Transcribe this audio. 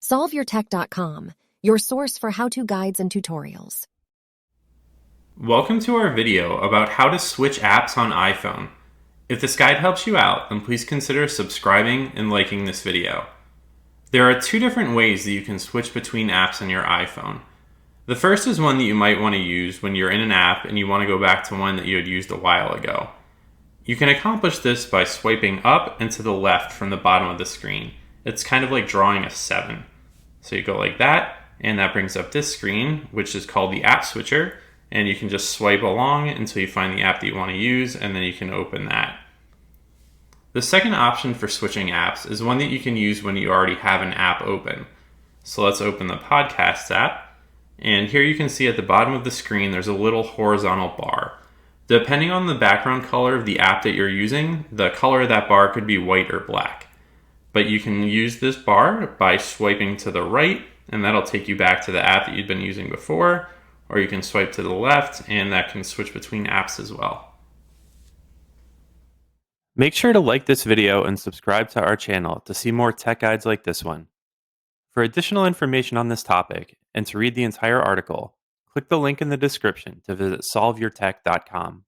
SolveYourTech.com, your source for how-to guides and tutorials. Welcome to our video about how to switch apps on iPhone. If this guide helps you out, then please consider subscribing and liking this video. There are two different ways that you can switch between apps on your iPhone. The first is one that you might want to use when you're in an app and you want to go back to one that you had used a while ago. You can accomplish this by swiping up and to the left from the bottom of the screen. It's kind of like drawing a 7. So you go like that, and that brings up this screen, which is called the app switcher, and you can just swipe along until you find the app that you want to use, and then you can open that. The second option for switching apps is one that you can use when you already have an app open. So let's open the Podcasts app, and here you can see at the bottom of the screen there's a little horizontal bar. Depending on the background color of the app that you're using, the color of that bar could be white or black. But you can use this bar by swiping to the right, and that'll take you back to the app that you'd been using before, or you can swipe to the left, and that can switch between apps as well. Make sure to like this video and subscribe to our channel to see more tech guides like this one. For additional information on this topic and to read the entire article, click the link in the description to visit solveyourtech.com.